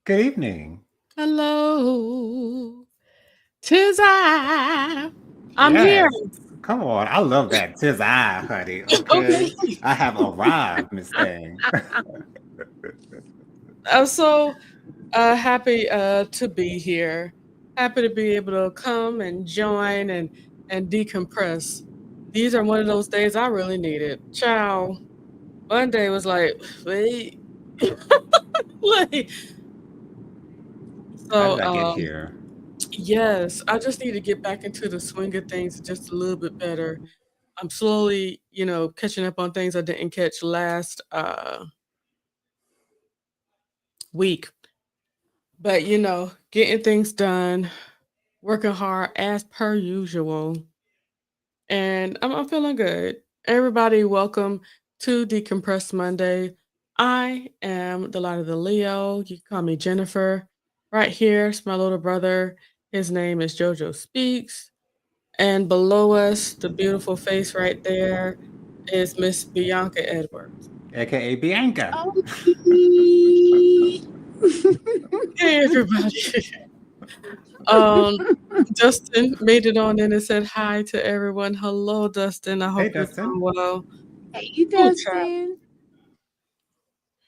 Good evening. Hello, 'tis I. I'm here. Yes. Come on. I love that. Tis I, honey. Okay. Okay. I have arrived, Miss Thing. I'm so happy to be here. Happy to be able to come and join and decompress. These are one of those days I really needed. Ciao. Monday was like, wait, wait. How So did I get here? yes, I just need to get back into the swing of things just a little bit better. I'm slowly, catching up on things I didn't catch last week. But getting things done, working hard as per usual, and I'm feeling good. Everybody, welcome to Decompress Monday. I am the light of the Leo. You can call me Jennifer. Right here is my little brother. His name is Jojo Speaks. And below us, the beautiful face right there is Miss Bianca Edwards. AKA Bianca. Oh, Hey everybody. um Dustin made it on in and said hi to everyone. Hello, Dustin. I Hey, hope you're Dustin. doing well. hey, Oh, child. Dustin.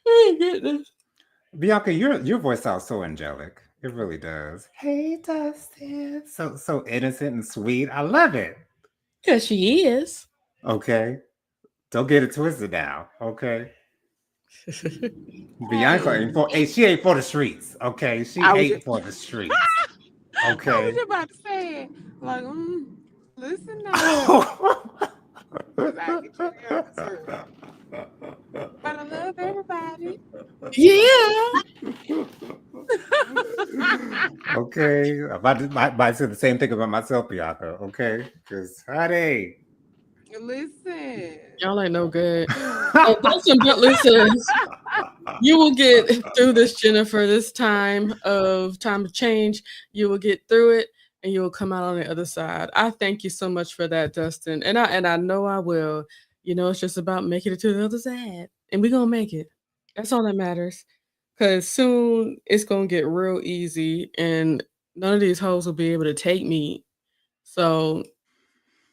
Oh, goodness. Bianca, your voice sounds so angelic. It really does. Hey, Dustin. So innocent and sweet. I love it. Yeah, she is. Okay. Don't get it twisted now. Okay. Bianca Hey, ain't for hey, she ain't for the streets. Okay. She I was ain't just, for the streets. I was Okay. just about to say it. Like, listen now, cause I get your answer. But I love everybody. Yeah. Okay, I might say the same thing about myself, Bianca. Okay, because honey, Listen. Y'all ain't no good. Dustin Butler says, you will get through this, Jennifer, this time of change. You will get through it and you will come out on the other side. I thank you so much for that, Dustin. And I know I will. It's just about making it to the other side. And we're gonna make it. That's all that matters. Cause soon it's gonna get real easy and none of these hoes will be able to take me. So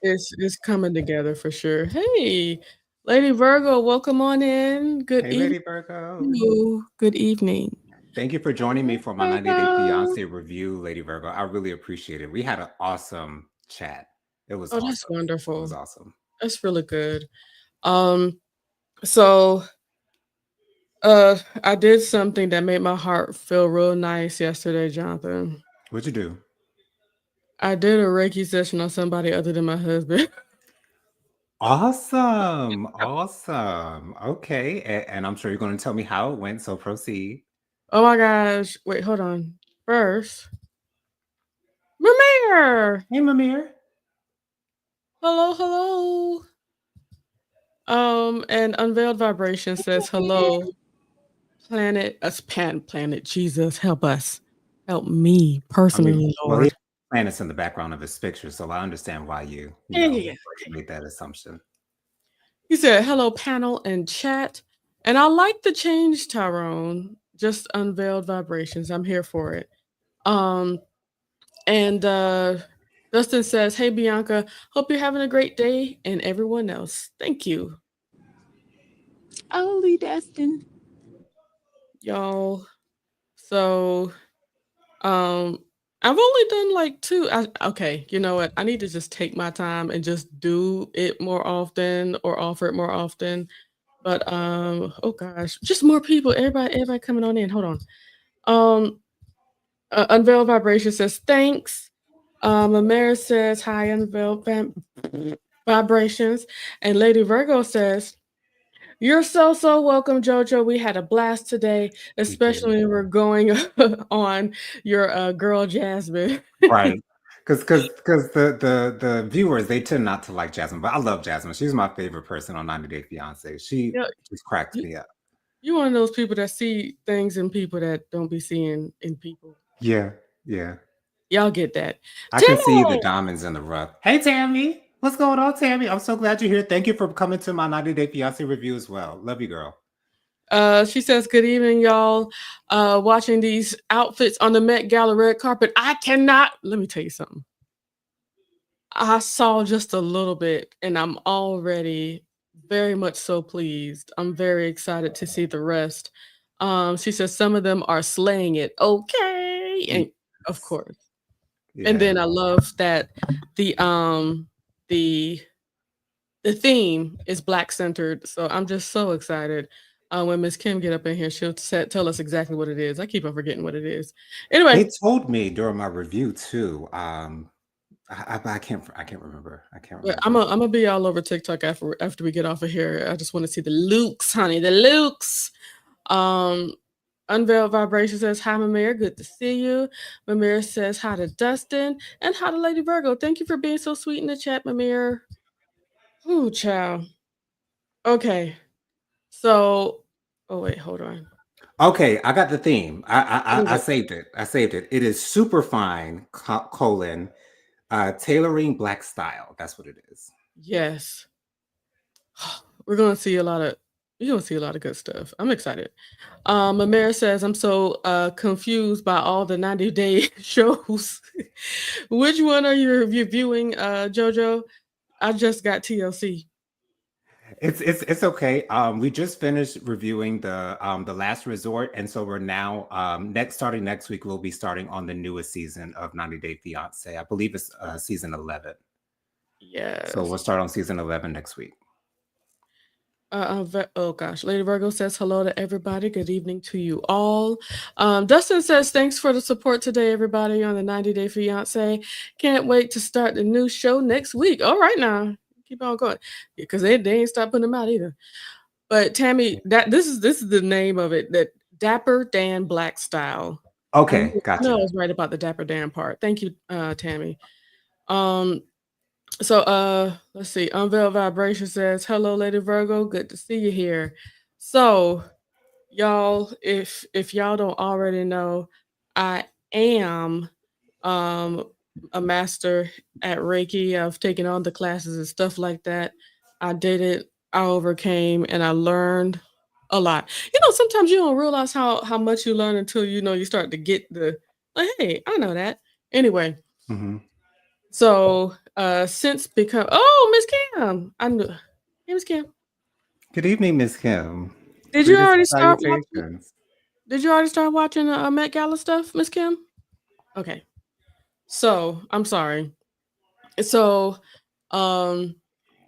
it's coming together for sure. Hey, Lady Virgo, welcome on in. Good hey, evening. Lady Virgo. Hello. Good evening. Thank you for joining me Hey, for my 90-day Virgo. fiance review, Lady Virgo. I really appreciate it. We had an awesome chat. It was Oh, that's awesome. It was wonderful. awesome. That's really good. Um, so I did something that made my heart feel real nice yesterday, Jonathan. What'd you do? I did a Reiki session on somebody other than my husband. Awesome, awesome. Okay, and I'm sure you're going to tell me how it went. So proceed. Oh my gosh. Wait, hold on. First, Mamere. Hey, Mamir. Hello, hello. And Unveiled Vibration says hello. Planet, us planet, Jesus, help us. Help me I mean, personally, well, he Lord. planets in the background of his picture, so I understand why Yeah, yeah, yeah. made that assumption. He said, hello, panel and chat. And I like the change, Tyrone. Just unveiled vibrations. I'm here for it. Um, and Dustin says, hey, Bianca, hope you're having a great day. And everyone else, thank you, Only Dustin. y'all. So Um, I've only done like two. Okay, you know what? I need to just take my time and just do it more often or offer it more often. But oh gosh, just more people. Everybody coming on in. Hold on. Um, Unveiled Vibration says thanks. Amara says hi. Vibrations, and Lady Virgo says you're so welcome, Jojo. We had a blast today, We did. especially when we're going on your girl Jasmine. Right. Because the viewers, they tend not to like Jasmine, but I love Jasmine. She's my favorite person on 90 Day Fiance. She Yeah, just cracks you me up. you one of those people that see things in people that don't be seeing in people. Yeah, yeah. Y'all get that. I can see the Tamara! diamonds in the rough. Hey, Tammy. What's going on, Tammy? I'm so glad you're here. Thank you for coming to my 90 Day Fiance review as well. Love you, girl. She says, "Good evening, y'all. Watching these outfits on the Met Gala red carpet. I cannot. Let me tell you something. I saw just a little bit, and I'm already very much so pleased. I'm very excited to see the rest." She says some of them are slaying it. Okay, and of Yes. course. And Yeah. then I love that the um the the theme is black centered. So I'm just so excited. When Miss Kim get up in here, she'll tell us exactly what it is. I keep on forgetting what it is. Anyway, They told me during my review too. I can't remember. I can't yeah, I'm remember. gonna be all over TikTok after we get off of here. I just want to see the looks, honey, the looks. Um, Unveiled Vibration says, "Hi, Mamir. Good to see you." Mamir says, "Hi to Dustin and hi to Lady Virgo. Thank you for being so sweet in the chat, Mamir." Ooh, child. Okay, so oh wait, hold on. Okay, I got the theme. What is I it? saved it. I saved it. It is super fine colon tailoring black style. That's what it is. Yes. We're gonna see a lot of you're gonna see a lot of good stuff. I'm excited. Mamera says, "I'm so confused by all the 90-day shows. Which one are you reviewing, Jojo? I just got TLC." It's okay. We just finished reviewing the Last Resort, and so we're now next starting next week. We'll be starting on the newest season of 90 Day Fiance. I believe it's season 11. So Yes. we'll start on season 11 next week. Oh gosh, Lady Virgo says hello to everybody. Good evening to you all. Dustin says thanks for the support today, everybody, on the 90 Day Fiance. Can't wait to start the new show next week. All right, now keep on going because they ain't stop putting them out either. But Tammy, that this is the name of it. That Dapper Dan Black Style. Okay, I know I gotcha. was right about the Dapper Dan part. Thank you, Tammy. Um, so let's see. Unveiled Vibration says, "Hello, Lady Virgo. Good to see you here." So, y'all, if y'all don't already know, I am um a master at Reiki. I've taken on the classes and stuff like that. I did it, I overcame, and I learned a lot. Sometimes you don't realize how much you learn until you start to get the like, hey, I know that. Anyway, Hmm. so, since become oh, Miss Kim, I knew hey, Miss Kim. Good evening, Miss Kim. Did you Greetings and already start watching salutations. did you already start watching, Met Gala stuff, Miss Kim? Okay. So, I'm sorry. So, um,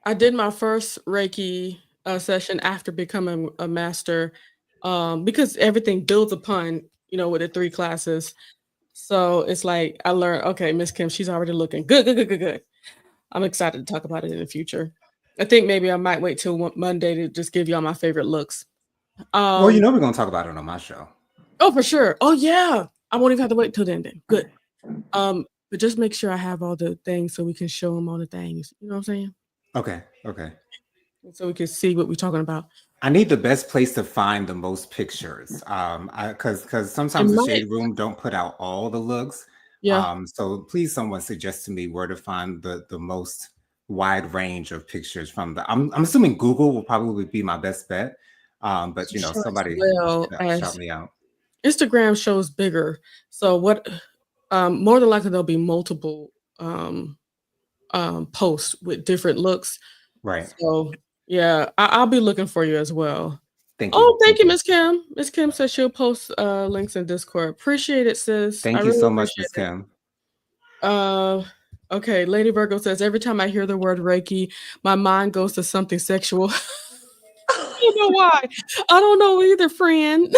I did my first Reiki, session after becoming a master, because everything builds upon, with the 3 classes. So, it's like I learned, okay, Miss Kim, she's already looking good, good, good, good, good. I'm excited to talk about it in the future. I think maybe I might wait till Monday to just give y'all my favorite looks. Well, you Um, know we're gonna talk about it on my show. oh, for sure. Oh, yeah. I won't even have to wait till then. Good. But just make sure I have all the things so we can show them all the things. You know what I'm saying? Okay, okay. So we can see what we're talking about. I need the best place to find the most pictures. Because It sometimes the might, Shade Room don't put out all the looks. yeah, So please, someone suggest to me where to find the most wide range of pictures from the. I'm assuming Google will probably be my best bet. But I'm sure as somebody well shout as me out. Instagram shows bigger. So what? More than likely there'll be multiple posts with different looks. Right. So yeah, I'll be looking for you as well. Thank you. Oh, thank Thank you, you. Miss Kim. Miss Kim says she'll post links in Discord. Appreciate it, sis. I Thank you really so much, appreciate Miss it. Kim. Uh okay, Lady Virgo says every time I hear the word Reiki, my mind goes to something sexual. I don't know why. I don't know either, friend.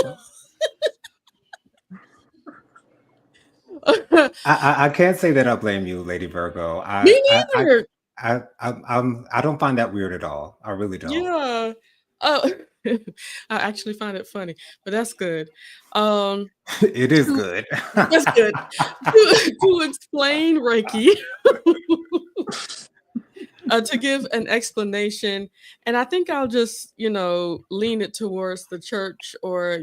I can't say that I blame you, Lady Virgo. Me neither. I don't find that weird at all. I really don't. Yeah. Oh, I actually find it funny, but that's good. Um, It is to good. That's good. To explain Reiki, to give an explanation, and I think I'll just, lean it towards the church or,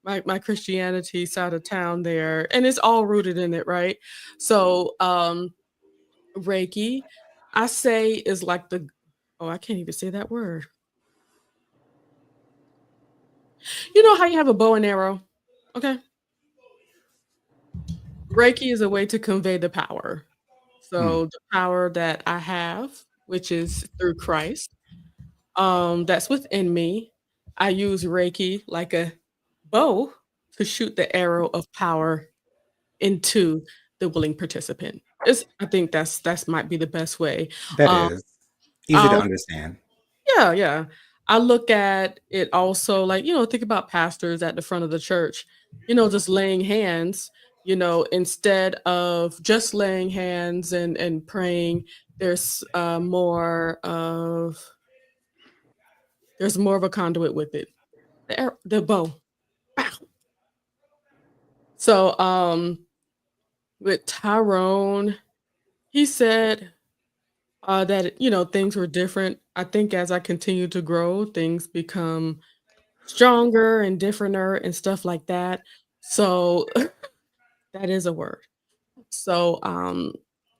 my Christianity side of town there, and it's all rooted in it, right? So, Reiki, I say is like the oh, I can't even say that word. You know how you have a bow and arrow? Okay. Reiki is a way to convey the power. Mm, So the power that I have, which is through Christ, that's within me. I use Reiki like a bow to shoot the arrow of power into the willing participant. I think that's might be the best way. that Um, is easy to I'll understand. Yeah, yeah. I look at it also like, think about pastors at the front of the church, just laying hands, instead of just laying hands and praying, there's more of a conduit with it. The bow. Pow. So with Tyrone, he said that things were different. I think as I continue to grow, things become stronger and differenter and stuff like that. So that is a word. So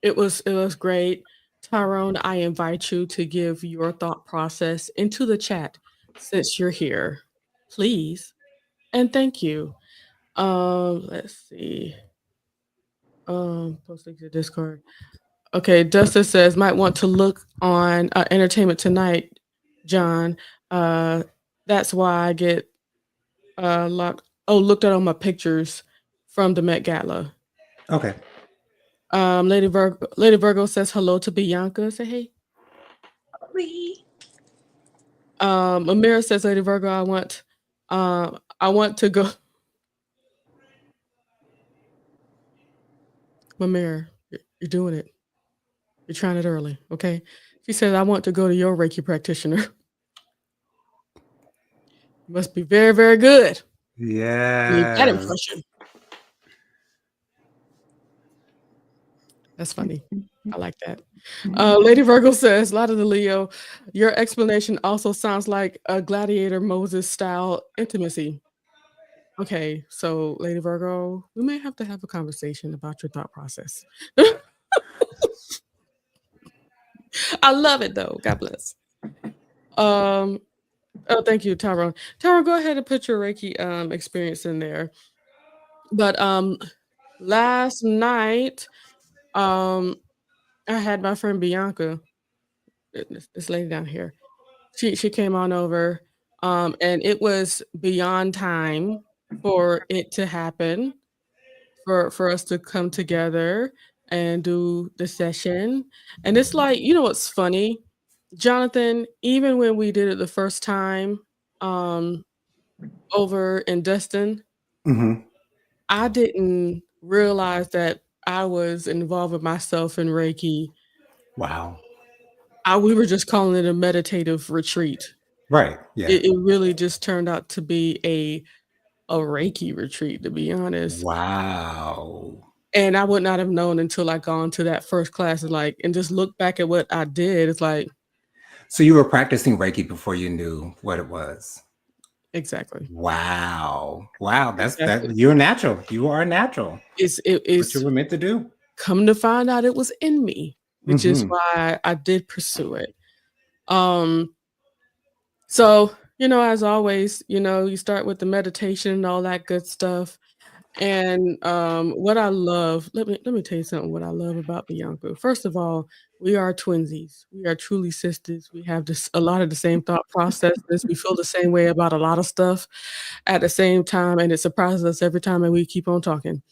it was great. Tyrone, I invite you to give your thought process into the chat since you're here. Please. And thank you. Let's see. Post link to Discord. Okay, Dustin says might want to look on Entertainment Tonight, John. Uh that's why I get looked at all my pictures from the Met Gala. Okay. Lady Virgo says hello to Bianca. Say hey. Lee. Amira says, Lady Virgo, I want to go. Amira, you're doing it. You're trying it early, okay? She says, I want to go to your Reiki practitioner. You must be very, very good. Leave that Yes. impression. That's funny. I like that. Lady Virgo says, "A lot of the Leo, your explanation also sounds like a gladiator Moses style intimacy." Okay, so Lady Virgo, we may have to have a conversation about your thought process. I love it though. God bless. Um, oh, thank you, Tyrone. Tyrone, go ahead and put your Reiki experience in there. But last night, um, I had my friend Bianca, this lady down here. She came on over, and it was beyond time for it to happen, for us to come together and do the session. And it's like, what's funny, Jonathan, even when we did it the first time, um, over in Destin, Hmm. I didn't realize that I was involving myself in Reiki. Wow. We were just calling it a meditative retreat. Right. Yeah. It really just turned out to be a Reiki retreat, to be honest. Wow. And I would not have known until I gone to that first class and just look back at what I did. It's like, So you were practicing Reiki before you knew what it was. exactly, Wow. Wow. That's exactly. that. You're natural. You are natural. It What you is were meant to do. come to find out it was in me, which is Hmm. why I did pursue it. Um, so, as always, you start with the meditation and all that good stuff. And what I love, let me tell you something what I love about Bianca. First of all, we are twinsies. We are truly sisters. We have this a lot of the same thought processes. We feel the same way about a lot of stuff at the same time, and it surprises us every time and we keep on talking.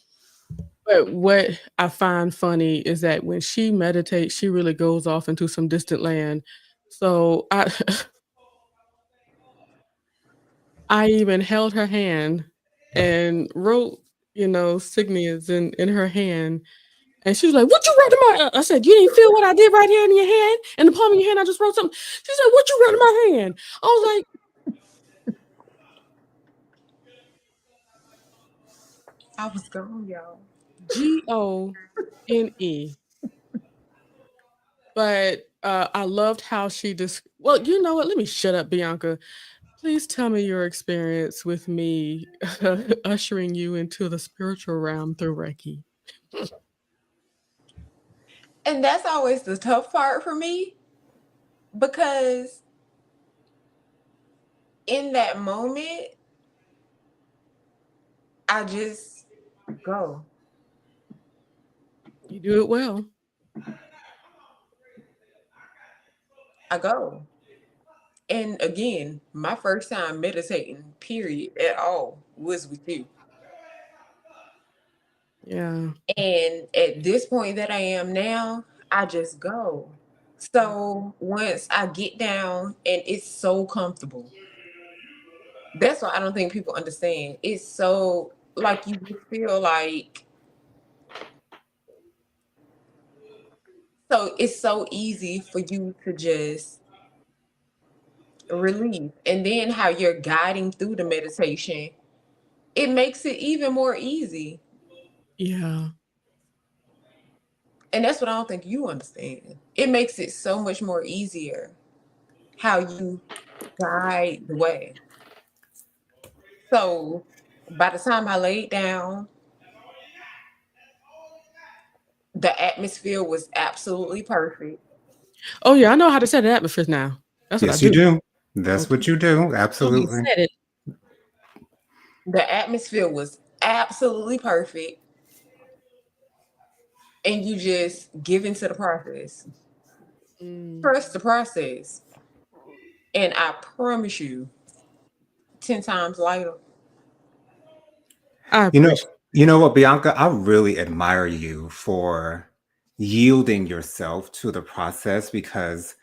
But what I find funny is that when she meditates, she really goes off into some distant land. So I I even held her hand and wrote, signias in her hand. And she was like, "What you wrote in my?" I said, "You didn't feel what I did right here in your hand, in the palm of your hand. I just wrote something." She said, "What you wrote in my hand?" I was like, I was gone, y'all. GONE. But I loved how she just. Well, you know what? Let me shut up, Bianca. Please tell me your experience with me ushering you into the spiritual realm through Reiki. And that's always the tough part for me because in that moment, I just go. You do it well. I go. And again, my first time meditating, period, at all, was with you. Yeah. And at this point that I am now, I just go. So once I get down and it's so comfortable, that's why I don't think people understand. It's so like you just feel like so it's so easy for you to just release. And then how you're guiding through the meditation, it makes it even more easy. Yeah. And that's what I don't think you understand. It makes it so much more easier how you guide the way. So by the time I laid down, the atmosphere was absolutely perfect. Oh yeah, I know how to set an atmosphere now. That's what I Yes, you do. do. That's Okay. what you do. Somebody Absolutely. said it. The atmosphere was absolutely perfect. And you just give into the process. Mm. Trust the process. And I promise you, 10 times lighter. I You know, appreciate you know what, Bianca? I really admire you for yielding yourself to the process because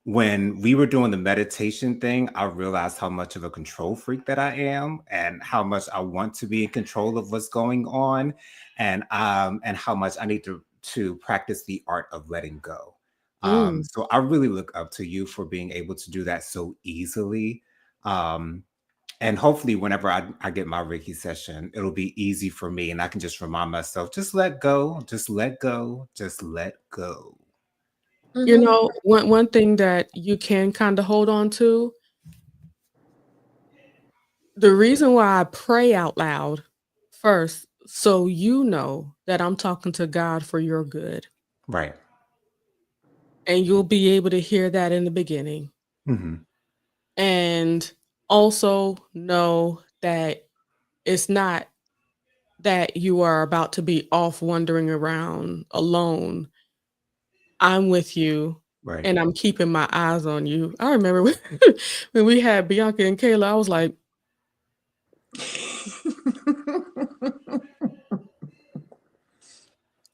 when we were doing the meditation thing, I realized how much of a control freak that I am and how much I want to be in control of what's going on and how much I need to practice the art of letting go. Mm. So I really look up to you for being able to do that so easily. Um, and hopefully, whenever I get my Reiki session, it'll be easy for me and I can just remind myself, just let go, just let go, just let go. You Mm-hmm. know, one thing that you can kind of hold on to, the reason why I pray out loud first, so you know that I'm talking to God for your good. Right. And you'll be able to hear that in the beginning. Hmm. And also know that it's not that you are about to be off wandering around alone. I'm with you Right. and I'm keeping my eyes on you. I remember when we had Bianca and Kayla, I was like,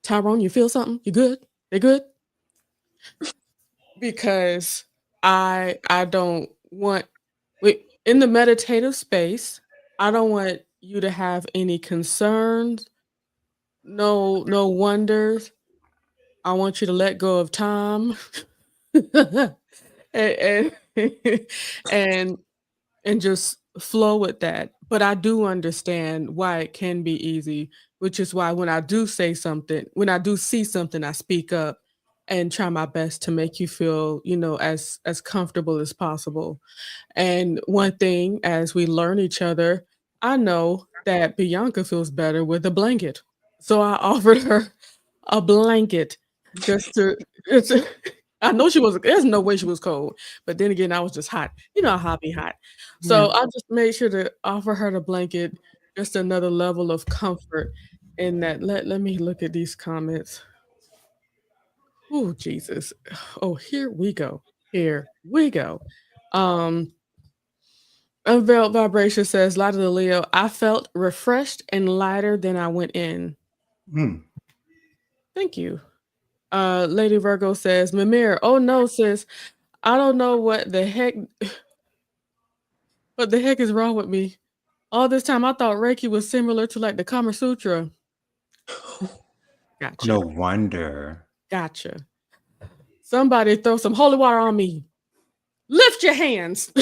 Tyrone, you feel something? You good? They good? Because I don't want in the meditative space, I don't want you to have any concerns, no wonders. I want you to let go of time. and, and and just flow with that. But I do understand why it can be easy, which is why when I do see something, I speak up and try my best to make you feel, as comfortable as possible. And one thing, as we learn each other, I know that Bianca feels better with a blanket. So I offered her a blanket just to it's I know she wasn't there's no way she was cold, but then again, I was just hot. You know how I be hot. Yeah. So I just made sure to offer her the blanket, just another level of comfort in that. Let me look at these comments. Oh, Jesus. Oh, here we go. Here we go. Um, Unveiled Vibration says, Light of the Leo, I felt refreshed and lighter than I went in. Mm. Thank you. Lady Virgo says, Mimir, oh no, sis, I don't know what the heck is wrong with me. All this time I thought Reiki was similar to like the Kama Sutra. No Gotcha. wonder. Gotcha. Somebody throw some holy water on me. Lift your hands.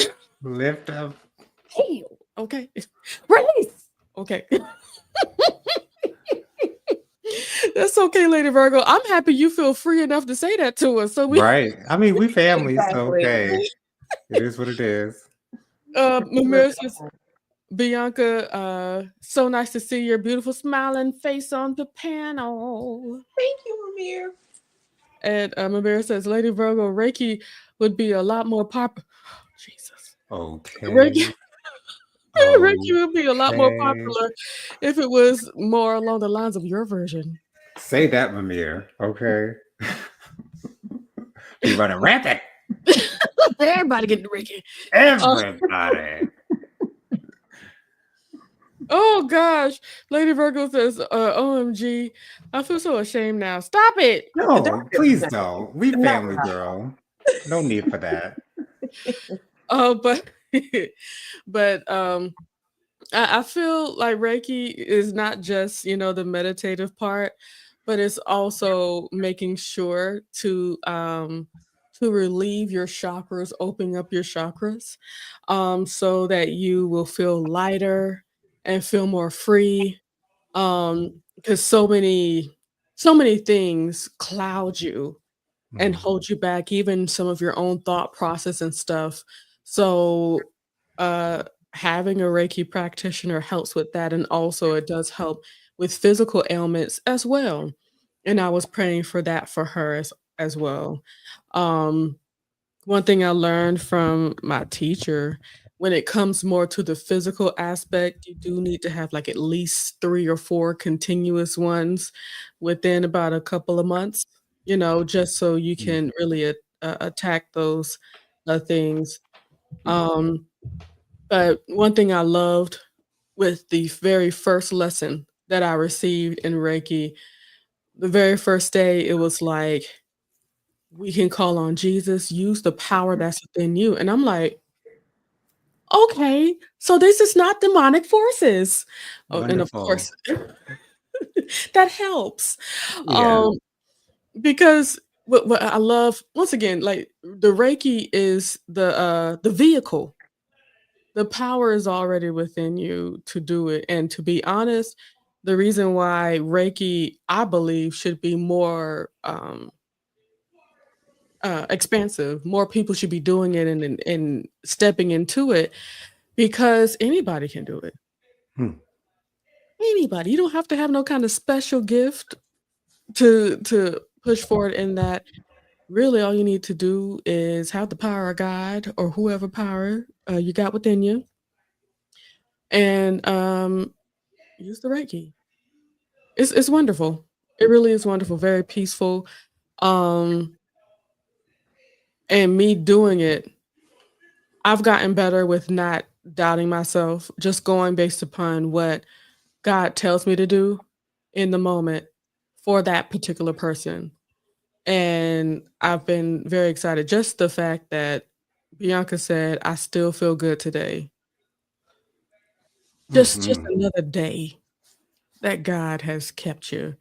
Lift up. Heal. Okay. Release. Okay. That's okay, Lady Virgo. I'm happy you feel free enough to say that to us. So we Right. I mean, we family, so Exactly. hey, it is what it is. Mimir says, Bianca, so nice to see your beautiful smiling face on the panel. Thank you, Amir. And Mabera says, Lady Virgo, Reiki would be a lot more popular. Jesus. Reiki, Okay. Reiki would be a lot more Okay. popular if it was more along the lines of your version. Say that, Mimir. Okay. Be running rampant. Everybody getting Reiki. Everybody. Oh gosh. Lady Virgo says, OMG. I feel so ashamed now. Stop it. Don't No, feel please ashamed. don't. We No. family, girl. No need for that. But but I feel like Reiki is not just, the meditative part, but it's also making sure to relieve your chakras, opening up your chakras, so that you will feel lighter and feel more free. Because so many things cloud you and Mm, hold you back, even some of your own thought process and stuff. So, uh, having a Reiki practitioner helps with that, and also it does help with physical ailments as well. And I was praying for that for her as well. Um, One thing I learned from my teacher, when it comes more to the physical aspect, you do need to have like at least 3 or 4 continuous ones within about a couple of months, just so you mm, can really attack those things. Um, but one thing I loved with the very first lesson that I received in Reiki, the very first day, it was like, we can call on Jesus, use the power that's within you. And I'm like, okay, so this is not demonic forces. Oh, and of wonderful. course, that helps. Yeah. Um, because what I love, once again, like the Reiki is the vehicle. The power is already within you to do it. And to be honest, the reason why Reiki, I believe, should be more expansive, more people should be doing it and stepping into it because anybody can do it. Hmm. Anybody. You don't have to have no kind of special gift to push forward in that. Really, all you need to do is have the power of God or whoever power you got within you, and use the Reiki. It's wonderful. It really is wonderful. Very peaceful. Um, and me doing it, I've gotten better with not doubting myself. Just going based upon what God tells me to do in the moment for that particular person. And I've been very excited. Just the fact that Bianca said, "I still feel good today." Just Hmm. another day that God has kept you.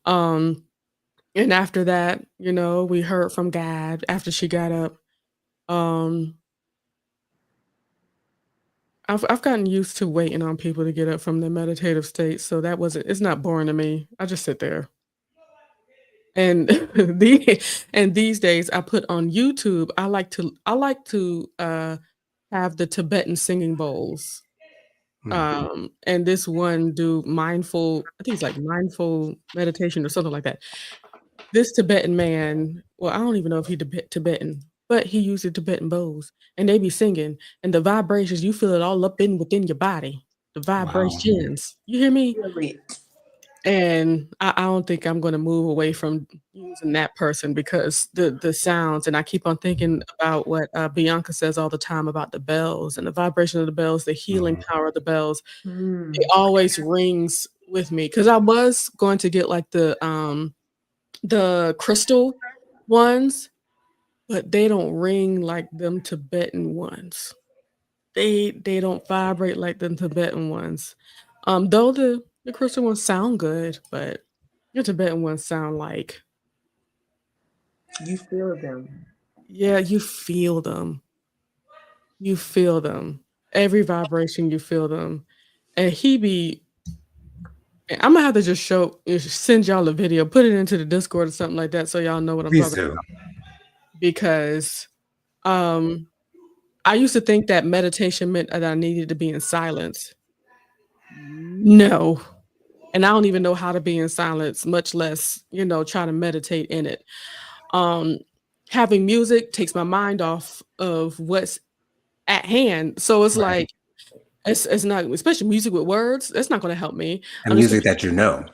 Um, and after that, we heard from God after she got up. Um, I've gotten used to waiting on people to get up from their meditative state, so it's not boring to me. I just sit there. And these days I put on YouTube, I like to have the Tibetan singing bowls. Hmm. And this one do mindful, I think it's like mindful meditation or something like that. This Tibetan man, well, I don't even know if he Tibetan, but he used the Tibetan bowls and they be singing and the vibrations, you feel it all up within your body. The Wow. vibrations. You hear me? Really. And I don't think I'm gonna move away from using that person because the sounds, and I keep on thinking about what, Bianca says all the time about the bells and the vibration of the bells, the healing Mhm. power of the bells. It Mm. always rings with me because I was going to get, like, the crystal ones, but they don't ring like them Tibetan ones. They don't vibrate like the Tibetan ones. Though the Christian ones sound good, but the Tibetan ones sound like, You feel them. yeah, you feel them. You feel them. Every vibration, you feel them. And Imma have to just send y'all a video, put it into the Discord or something like that so y'all know what I'm Please talking do. because, um, I used to think that meditation meant that I needed to be in silence. No. And I don't even know how to be in silence, much less, try to meditate in it. Um, Having music takes my mind off of what's at hand. So it's Right. like It's not, especially music with words. That's not going to help me. And I'm just gonna music that you know.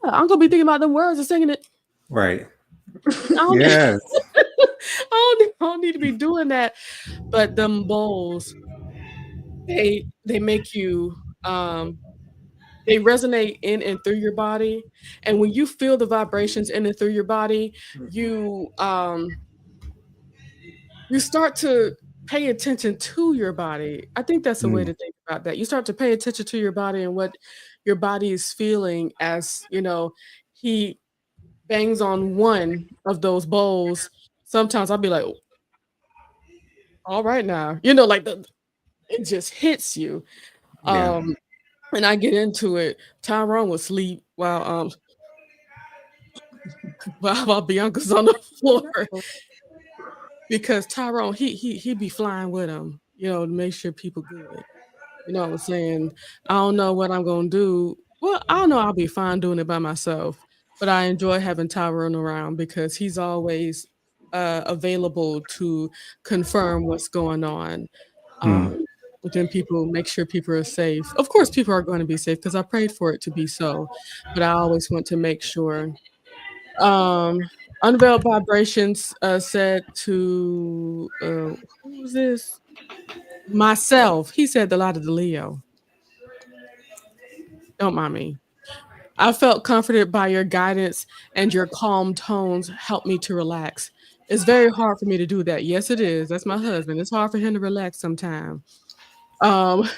I'm gonna be thinking about the words and singing it. Right. I don't, Yes. I don't need to be doing that. But them bowls, they make you they resonate in and through your body. And when you feel the vibrations in and through your body, you start to pay attention to your body. I think that's a way Mm, to think about that. You start to pay attention to your body and what your body is feeling as, he bangs on one of those bowls. Sometimes I'll be like, all right now, like it just hits you. yeah. Um, and I get into it. Tyrone would sleep while Bianca's on the floor because Tyrone he be flying with him, to make sure people good. You know what I'm saying? I don't know what I'm gonna do. Well, I don't know. I'll be fine doing it by myself, but I enjoy having Tyrone around because he's always available to confirm what's going on. Mm, Um, but then people make sure people are safe. Of course, people are going to be safe because I prayed for it to be so, but I always want to make sure. Um, Unveiled Vibrations said to who was this? Myself. He said a lot of the Leo. Don't mind me. I felt comforted by your guidance and your calm tones helped me to relax. It's very hard for me to do that. Yes, it is. That's my husband. It's hard for him to relax sometimes. Um,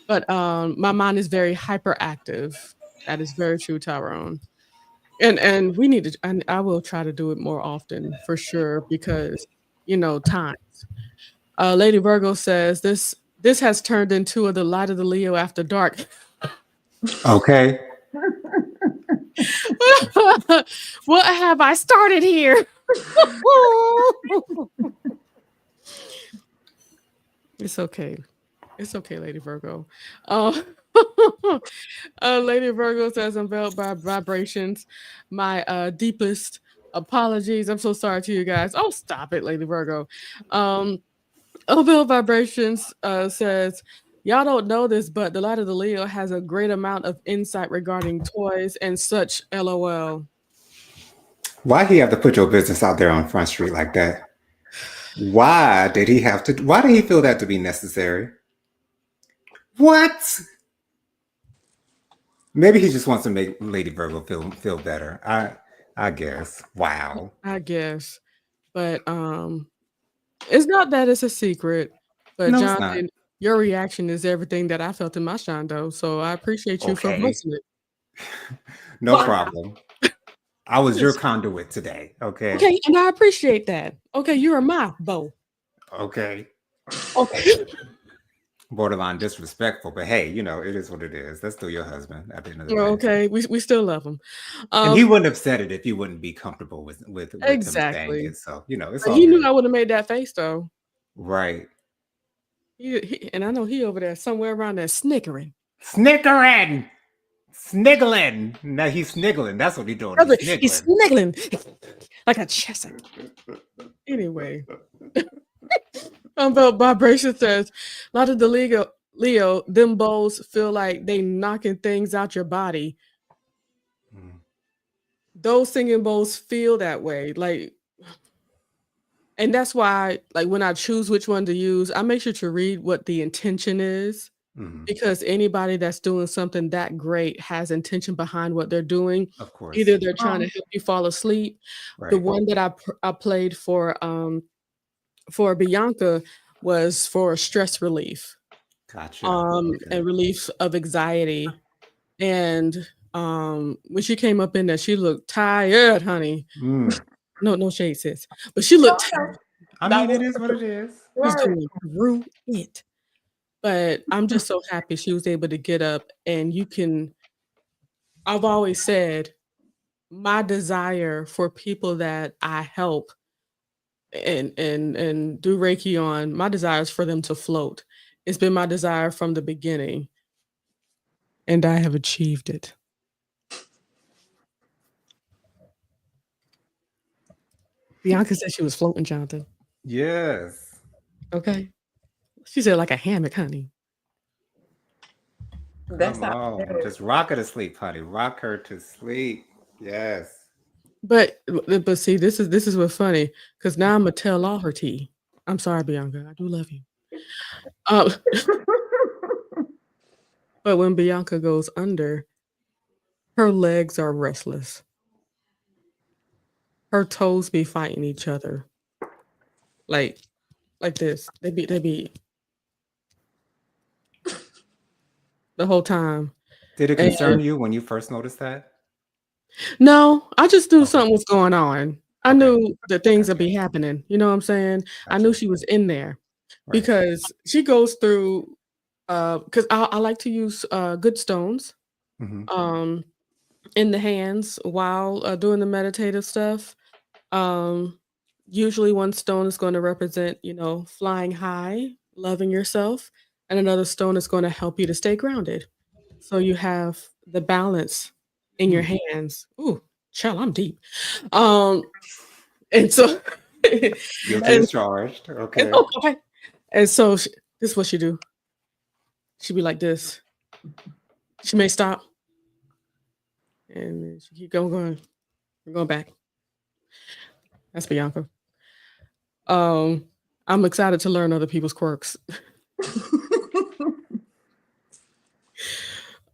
but my mind is very hyperactive. That is very true, Tyrone. And we need to, and I will try to do it more often for sure because time. Lady Virgo says this has turned into the light of the Leo after dark. okay. What have I started here? It's okay. It's okay, Lady Virgo. Uh, Lady Virgo says, "Unveiled by vibrations. My deepest apologies. I'm so sorry to you guys. Oh, stop it, Lady Virgo. Unveiled Vibrations says, y'all don't know this, but the Light of the Leo has a great amount of insight regarding toys and such. LOL. Why he have to put your business out there on Front Street like that? Why did he have to? Why did he feel that to be necessary? What? Maybe he just wants to make Lady Virgo feel better. I guess. Wow. I guess. But it's not that it's a secret. But No, it's not. Jonathan, your reaction is everything that I felt in my shondo. So I appreciate you for Okay. voicing it. No Wow. problem. I was your conduit today. Okay. Okay, and I appreciate that. Okay, you're my beau. Okay. Okay. Borderline disrespectful, but hey, it is what it is. That's still your husband at the end of the day. Okay, we still love him. And he wouldn't have said it if you wouldn't be comfortable with him saying Exactly. it. So, it's But all he knew good. I would have made that face though. Right. And I know he over there somewhere around there snickering. Snickering. Sniggling. Now he's sniggling. That's what he's doing. He's He's sniggling like a chesser. Anyway, Unveiled Vibration says, a lot of the Leo, them bowls feel like they knocking things out your body. Mm. Those singing bowls feel that way. And that's why, when I choose which one to use, I make sure to read what the intention is. Mm. Because anybody that's doing something that great has intention behind what they're doing. Of course. Either they're trying to help you fall asleep. The Right. one that I played for Bianca was for stress relief, Gotcha. and relief of anxiety. And when she came up in there, she looked tired, honey. Mm. No shade, sis, but she looked tired. I mean, it is what it is. She's going through it. But I'm just so happy she was able to get up, and I've always said my desire for people that I help and do Reiki on, my desire is for them to float. It's been my desire from the beginning, and I have achieved it. Bianca said she was floating, Jonathan. Yes. Okay. She said like a hammock, honey. That's Come how. on. Just rock her to sleep, honey. Rock her to sleep. Yes. But see, this is what's funny because now I'm gonna tell all her tea. I'm sorry, Bianca. I do love you. Um, but when Bianca goes under, her legs are restless. Her toes be fighting each other, like this. They be the whole time. Did it And concern you when you first noticed that? no, I just knew Okay. something was going on. I Okay. knew that things would Gotcha. be happening. You know what I'm saying? I knew Gotcha. she was in there Right. because she goes through. Because I like to use good stones. Mm-hmm. Um, in the hands while doing the meditative stuff. Um, Usually, one stone is going to represent, flying high, loving yourself, and another stone is going to help you to stay grounded. So you have the balance in your Hmm. hands. Ooh, child, I'm deep. Um, and so, Guilty and, as charged. and Okay. oh, okay, and so this is what she do. She be like this. She may stop, and then she keep going. We're going back. That's Bianca. Um, I'm excited to learn other people's quirks.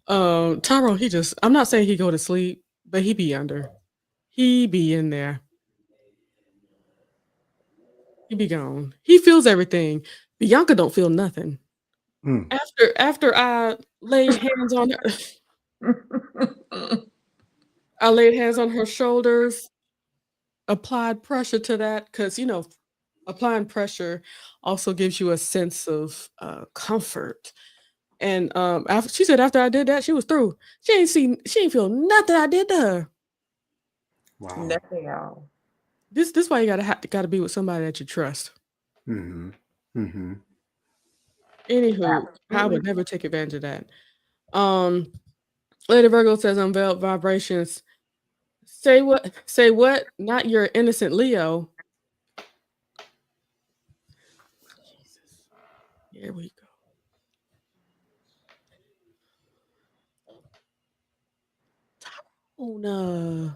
Tyrone, I'm not saying he go to sleep, but he be under. He be in there. He be gone. He feels everything. Bianca don't feel nothing. Mm. After I laid hands on her, I laid hands on her shoulders, applied pressure to that, because applying pressure also gives you a sense of comfort. And after she said after I did that, she was through. She ain't feel nothing I did to her. Wow. Nothing, y'all. This why you gotta be with somebody that you trust. Mm-hmm. Mm-hmm. Anywho, I Absolutely. would never take advantage of that. Um, Lady Virgo says unveiled vibrations. Say what? Say what? Not your innocent Leo. Jesus. Here we go. Oh no.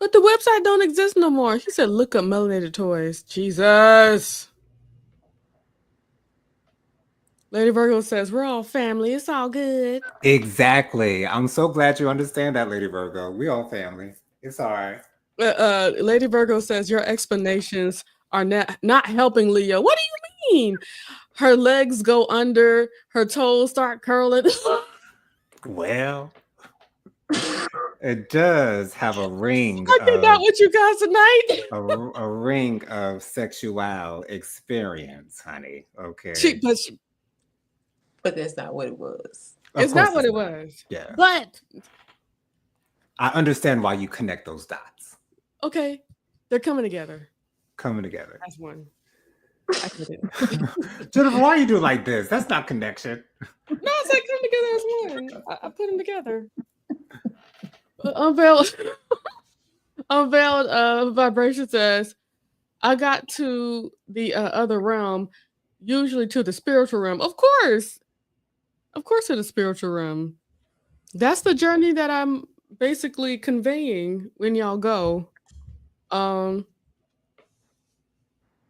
But the website don't exist no more. He said, look up melanated toys. Jesus. Lady Virgo says, we're all family. It's all good. Exactly. I'm so glad you understand that, Lady Virgo. We all family. It's all right. Lady Virgo says, your explanations are not helping Leo. What do you mean? Her legs go under, her toes start curling. Well, it does have a ring I cannot of with you guys tonight. a ring of sexual experience, honey. She, Okay. but she, But that's not what it was. Of it's not course what it's it not. was. Yeah. But I understand why you connect those dots. okay, they're coming together. Coming together. That's one. I get it. Jennifer, why you do like this? That's not connection. No, it's like come together as one. I put them together. Unveiled, unveiled. Vibration says, I got to the other realm, usually to the spiritual realm. Of course, to the spiritual realm. That's the journey that I'm basically conveying when y'all go. Um,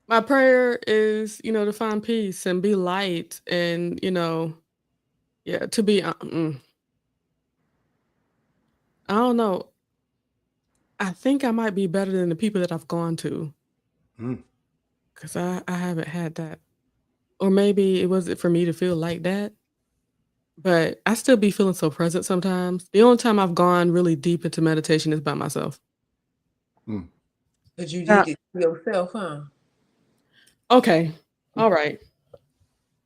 my prayer is, to find peace and be light and, yeah, to be, I don't know. I think I might be better than the people that I've gone to Mm. because I haven't had that. Or maybe it wasn't for me to feel like that, but I still be feeling so present sometimes. The only time I've gone really deep into meditation is by myself. Mm. But you Yeah. did it to yourself, huh? Okay. All right.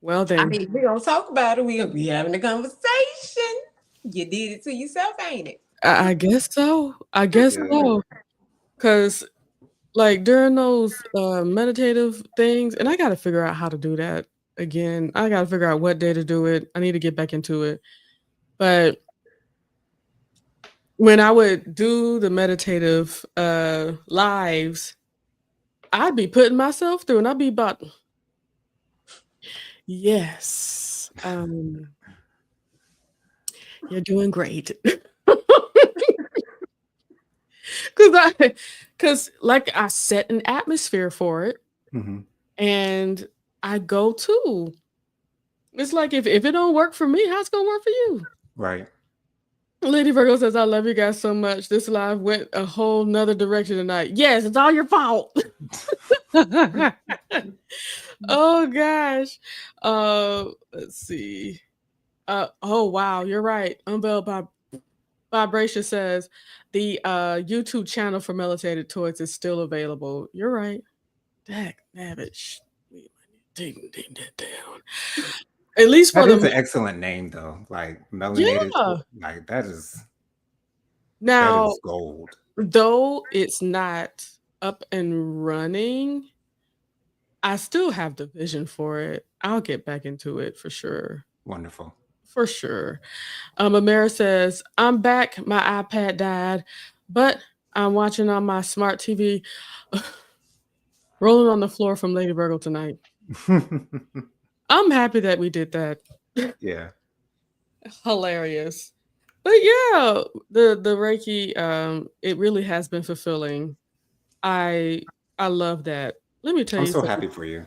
Well I then. mean, we don't talk about it. We gonna be having a conversation. You did it to yourself, ain't it? I guess so. I guess Yeah. so. Cause like during those meditative things, and I gotta figure out how to do that again. I gotta figure out what day to do it. I need to get back into it. But when I would do the meditative lives, I'd be putting myself through and I'd be about Yes. You're doing great. Cause like I set an atmosphere for it Mhm. and I go to. It's like if it don't work for me, how's it gonna work for you? Right. Lady Virgo says, I love you guys so much. This live went a whole nother direction tonight. Yes, it's all your fault. Oh gosh. Let's see. Oh wow, you're right. Unveiled by Vibration says the YouTube channel for Melitated Toys is still available. You're right. Dak Navich. We might need to take that down. At least for That is an the excellent name, though. Like melanated, yeah. like that is Now, gold. though it's not up and running, I still have the vision for it. I'll get back into it for sure. Wonderful. For sure. Amira says, I'm back. My iPad died, but I'm watching on my smart TV. Rolling on the floor from Lady Virgo tonight. I'm happy that we did that. Yeah. Hilarious. But yeah, the Reiki, it really has been fulfilling. I love that. Let me tell I'm you so something. happy for you.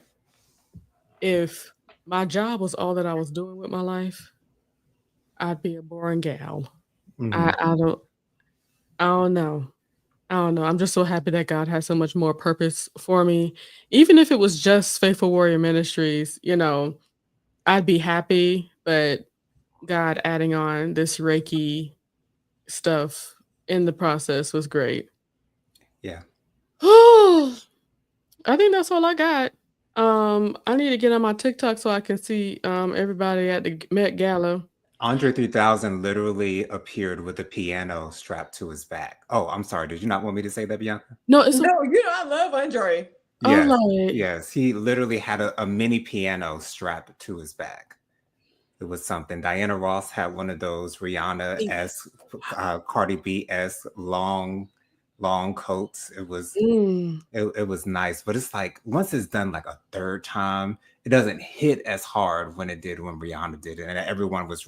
If my job was all that I was doing with my life, I'd be a boring gal. Mhm. I don't know. I don't know. I'm just so happy that God has so much more purpose for me. Even if it was just Faithful Warrior Ministries, I'd be happy, but God adding on this Reiki stuff in the process was great. Yeah. I think that's all I got. I need to get on my TikTok so I can see everybody at the Met Gala. Andre 3000 literally appeared with a piano strapped to his back. Oh, I'm sorry. Did you not want me to say that, Bianca? No, it's No, I love Andre. Yes. like Yes. He literally had a mini piano strapped to his back. It was something. Diana Ross had one of those Rihanna-esque, Cardi B-esque long coats. It was it was nice, but it's like once it's done like a third time, it doesn't hit as hard when it did when Rihanna did it, and everyone was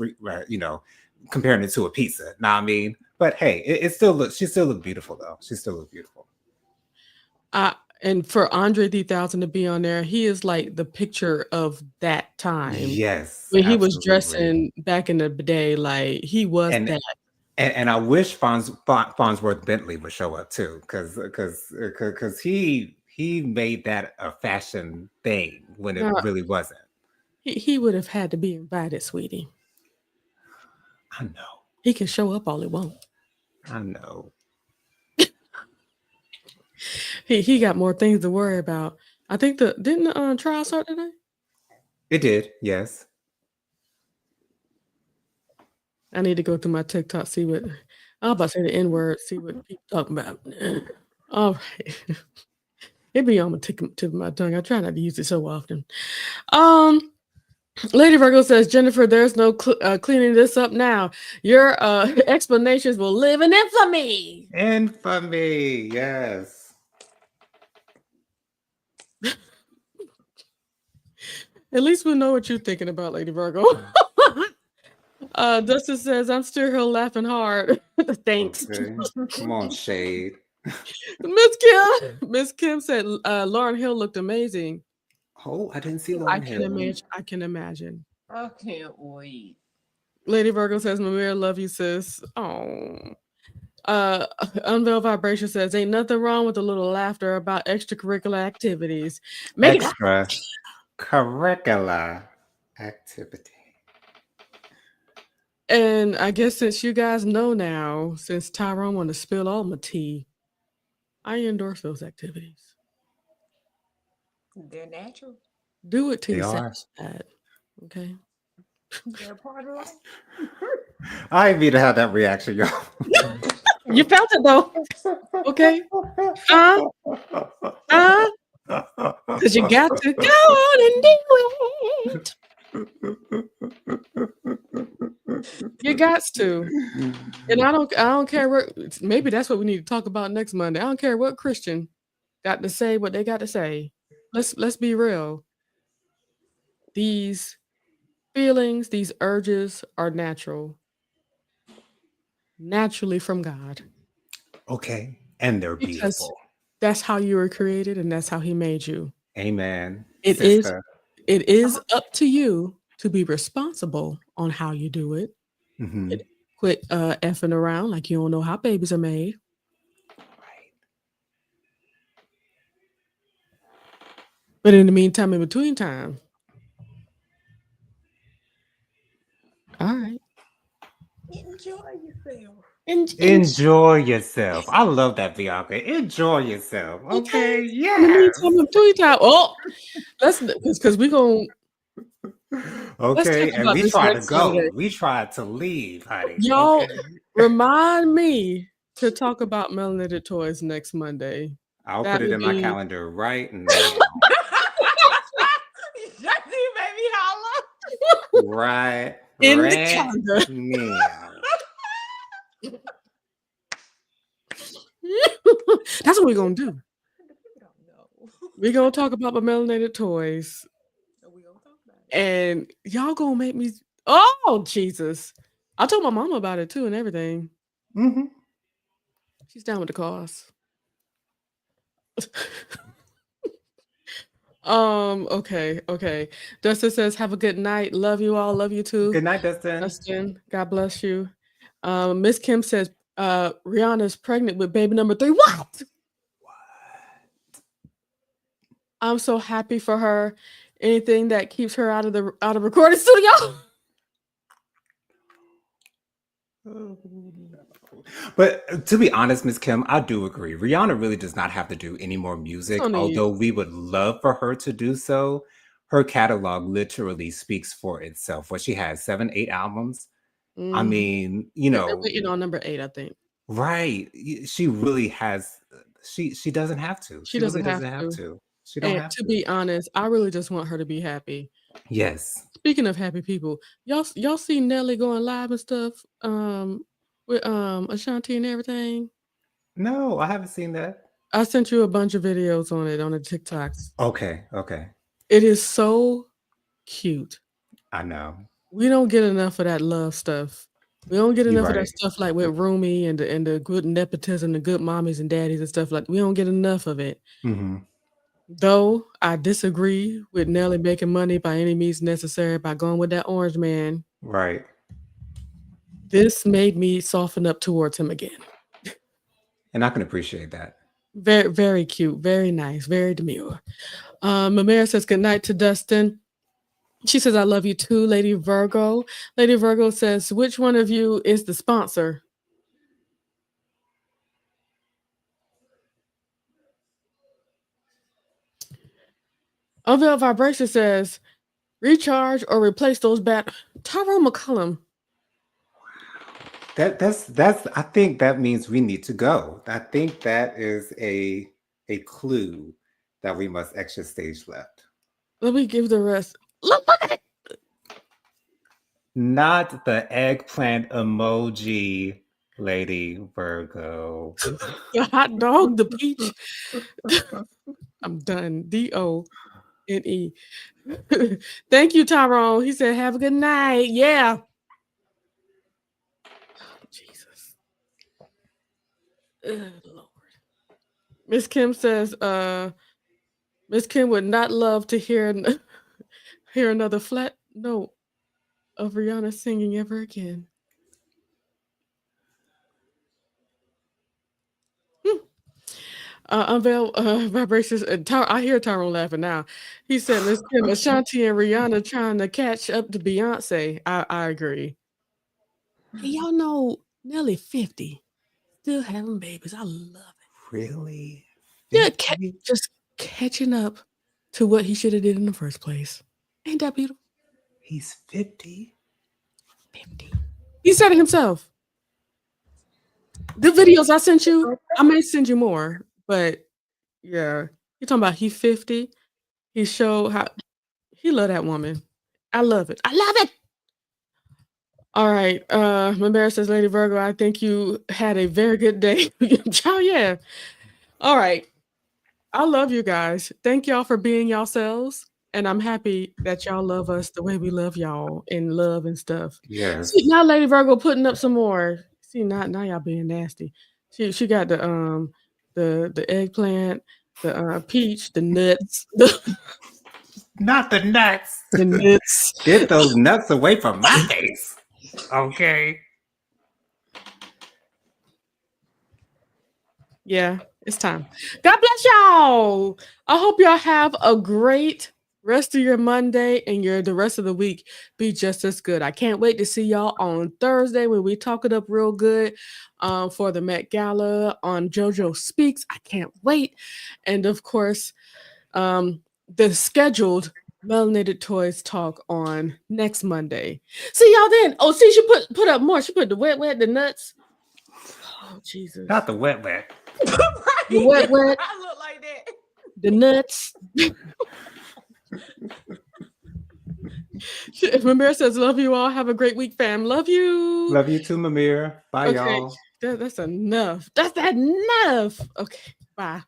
comparing it to a pizza. Know what I mean? But hey, it still looks. She still looked beautiful though. She still looked beautiful. And for Andre 3000 to be on there, he is like the picture of that time. Yes, When he was absolutely. dressing back in the day, like he was And that. and I wish Farnsworth Bentley would show up too, because he made that a fashion thing when it Now, really wasn't. he would have had to be invited, sweetie. I know. He can show up all he wants. I know. He got more things to worry about. I think didn't the trial start today? It did, yes. I need to go through my TikTok, see what I was about to say the N word, see what people talking about. All right. It be on the tip of my tongue. I try not to use it so often. Lady Virgo says, Jennifer, there's no cleaning this up now. Your explanations will live in infamy. Infamy, yes. At least we know what you're thinking about, Lady Virgo. Dustin says, I'm still here laughing hard. Thanks. Okay. Come on, shade. Miss Kim said Lauryn Hill looked amazing. Oh, I didn't see Lauryn Hill. I can imagine. I can't wait. Lady Virgo says, Mamira, love you, sis. Oh. Unveiled Vibration says, ain't nothing wrong with a little laughter about extracurricular activities. Extracurricular activity. And I guess since you guys know now, since Tyrone wanted to spill all my tea, I endorse those activities. They're natural. Do it till They you're are. satisfied. Okay. They're part of life. I didn't mean to have that reaction, y'all. You felt it though. Okay. Because you got to go on and do it. You got to. And I don't care what, maybe that's what we need to talk about next Monday. I don't care what Christian got to say what they got to say. Let's be real. these feelings, these urges are naturally from God, Okay. And they're because beautiful. that's how you were created and that's how he made you. Amen, It is sister. it is up to you to be responsible on how you do it. Hmm. Quit effing around like you don't know how babies are made. Right. But in the meantime, in between time, all right. Enjoy yourself. And Enjoy yourself. I love that, Bianca. Enjoy yourself. okay. Okay. In the Yes. meantime, in between time, let's because we gonna let's talk Okay. And about we this try to next Saturday. go. We try to leave, honey. Y'all Okay. remind me to talk about melanated toys next Monday. I'll That put it will in my be calendar right now. Just you made me holler. Right. in the Right calendar. now. That's what we're gonna do. The people don't know. We're gonna talk about my melanated toys. We gonna talk about it. And y'all gonna make me oh Jesus. I told my mama about it too and everything. Hmm. She's down with the cause. Okay. Dustin says, have a good night. Love you all. Love you too. Good night, Dustin. Dustin, God bless you. Miss Kim says, Rihanna's pregnant with baby number 3. What? I'm so happy for her. Anything that keeps her out of recording studio. But to be honest, Miss Kim, I do agree. Rihanna really does not have to do any more music, No need. although we would love for her to do so. Her catalog literally speaks for itself. What she has, 7, 8 albums. I Mhm. mean, They're waiting on number 8, I think. right. She really has. She doesn't have to. She She really doesn't have doesn't have to. to. She don't And have to to. be honest, I really just want her to be happy. Yes. Speaking of happy people, y'all see Nelly going live and stuff with Ashanti and everything? No, I haven't seen that. I sent you a bunch of videos on it on the TikToks. Okay. Okay. It is so cute. I know. We don't get enough of that love stuff. We don't get You're enough of that right. stuff like with Rumi and the good nepotism, the good mommies and daddies and stuff like we don't get enough of it. Hmm. Though I disagree with Nelly making money by any means necessary by going with that orange man. Right. This made me soften up towards him again. And I can appreciate that. Very, very cute, very nice, very demure. Mamera says good night to Dustin. She says, I love you too, Lady Virgo. Lady Virgo says, which one of you is the sponsor? Unveiled Vibration says, recharge or replace those Tyrone McCullum. That's I think that means we need to go. I think that is a clue that we must exit stage left. Let me give the rest. Look at it. Not the eggplant emoji, Lady Virgo. The hot dog, the peach. I'm done. DONE. Thank you, Tyrone. He said, have a good night. Yeah. Jesus. Lord. Miss Kim says, Miss Kim would not love to hear another flat note of Rihanna singing ever again. Unveil vibrations. I hear Tyrone laughing now. He said, Miss Kim, Ashanti and Rihanna trying to catch up to Beyonce. I agree. Hey, y'all know Nelly 50, still having babies. I love it. Really? Yeah, 50? just catching up to what he should have did in the first place. Ain't that beautiful? He's 50? 50. He said it himself. The videos I sent you, I may send you more, but yeah, you're talking about he 50. He showed how he love that woman. I love it. I love it. All right. Mamera says, Lady Virgo, I think you had a very good day. Oh, yeah. All right. I love you guys. Thank y'all for being yourselves. And I'm happy that y'all love us the way we love y'all and love and stuff. Yes. See, now Lady Virgo putting up some more. See, now y'all being nasty. She got the eggplant, the peach, the nuts, Not the nuts. the nuts. Get those nuts away from my face. Okay. Yeah, it's time. God bless y'all. I hope y'all have a great rest of your Monday and the rest of the week be just as good. I can't wait to see y'all on Thursday when we talk it up real good for the Met Gala on JoJo Speaks. I can't wait. And of course, the scheduled Melanated Toys talk on next Monday. See y'all then. Oh, see, she put up more. She put the wet, the nuts. Oh, Jesus. Not the wet. The wet. I look like that. The nuts. Mamir says, love you all. Have a great week, fam. Love you. Love you too, Mamir. Bye, y'all. That's enough. That's enough. Okay, bye.